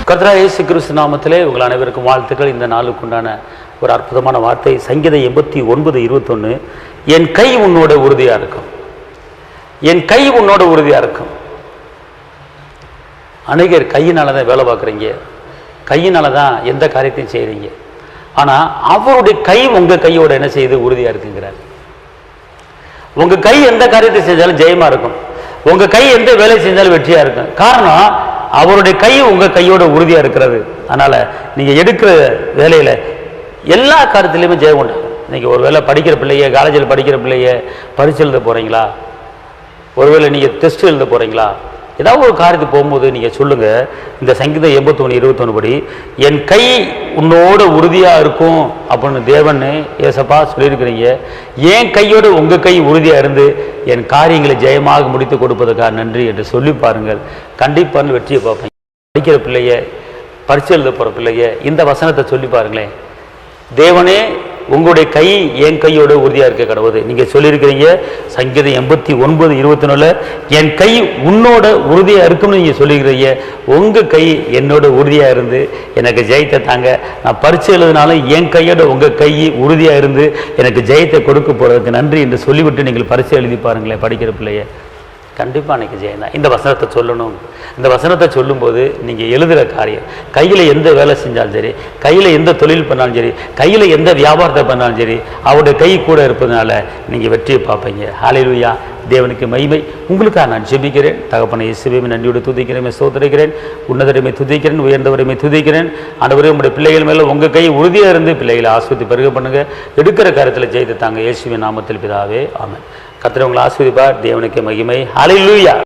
கர்த்தராகிய இயேசு கிறிஸ்து நாமத்திலே உங்கள் அனைவருக்கும் வாழ்த்துக்கள். இந்த நாளுக்கு உண்டான ஒரு அற்புதமான வார்த்தை சங்கீதம் 89:21. என் கை உன்னோட உறுதியா இருக்கும், என் கை உன்னோட உறுதியா இருக்கும். அநேகர் கையினால தான் வேலை பார்க்குறீங்க, கையினால தான் எந்த காரியத்தையும் செய்கிறீங்க. ஆனால் அவருடைய கை உங்கள் கையோட என்ன செய்யுது? உறுதியாக இருக்குங்கிறார். உங்கள் கை எந்த காரியத்தை செஞ்சாலும் ஜெயமாக இருக்கும், உங்கள் கை எந்த வேலை செஞ்சாலும் வெற்றியாக இருக்கும். காரணம், அவருடைய கை உங்கள் கையோட உறுதியாக இருக்கிறது. அதனால் நீங்கள் எடுக்கிற வேலையில் எல்லா காரியத்திலையுமே ஜெயம் உண்டு. நீங்கள் ஒரு வேளை படிக்கிற பிள்ளைய, காலேஜில் படிக்கிற பிள்ளைய பரீட்சை எழுத போகிறீங்களா, ஒருவேளை நீங்கள் டெஸ்ட் எழுத போகிறீங்களா, ஏதாவது ஒரு காரியத்துக்கு போகும்போது நீங்கள் சொல்லுங்கள், இந்த சங்கீதம் 81:21 படி என் கை உன்னோட உறுதியாக இருக்கும் அப்படின்னு தேவன் ஏசப்பா சொல்லியிருக்கிறீங்க. என் கையோட உங்கள் கை உறுதியாக இருந்து என் காரியங்களை ஜெயமாக முடித்து கொடுப்பதற்காக நன்றி என்று சொல்லி பாருங்கள். கண்டிப்பாக வெற்றியை பார்ப்பேன். படிக்கிற பிள்ளைய, பரீட்சை எழுத போகிற பிள்ளைய இந்த வசனத்தை சொல்லி பாருங்களேன். தேவனே உங்களுடைய கை என் கையோட உறுதியாக இருக்க கடவுது. நீங்கள் சொல்லியிருக்கிறீங்க சங்கீதம் 89:21 என் கை உன்னோட உறுதியாக இருக்கும்னு நீங்கள் சொல்லியிருக்கிறீங்க. உங்கள் கை என்னோட உறுதியாக இருந்து எனக்கு ஜெயத்தை தாங்க. நான் பரீட்சை எழுதினாலும் என் கையோட உங்கள் கை உறுதியாக இருந்து எனக்கு ஜெயத்தை கொடுக்க போகிறதுக்கு நன்றி என்று சொல்லிவிட்டு நீங்கள் பரீட்சை எழுதி பாருங்களேன். படிக்கிற பிள்ளைய கண்டிப்பாக அன்றைக்கி ஜெயந்தான். இந்த வசனத்தை சொல்லணும். இந்த வசனத்தை சொல்லும்போது நீங்கள் எழுதுகிற காரியம், கையில் எந்த வேலை செஞ்சாலும் சரி, கையில் எந்த தொழில் பண்ணாலும் சரி, கையில் எந்த வியாபாரத்தை பண்ணாலும் சரி, அவருடைய கை கூட இருப்பதனால நீங்கள் வெற்றியை பார்ப்பீங்க. ஹல்லேலூயா, தேவனுக்கு மகிமை. உங்களுக்காக நான் ஜெபிக்கிறேன். தகப்பனை இயேசுவே நன்றியோடு துதிக்கிறேன், ஸ்தோத்திரிக்கிறேன். உன்னதரையுமே துதிக்கிறேன், உயர்ந்தவரையுமே துதிக்கிறேன். ஆண்டவரே, உங்களுடைய பிள்ளைகள் மேலே உங்கள் கை உறுதியாக இருந்து பிள்ளைகளை ஆஸ்வதி பெருக பண்ணுங்க. எடுக்கிற காரியத்தில் ஜெயித்து தாங்க. இயேசுவின் நாமத்தில் பிதாவே, ஆமென். கர்த்தர் உங்களை ஆசீர்வதிப்பார். தேவனுக்கு மகிமை. ஹல்லேலூயா.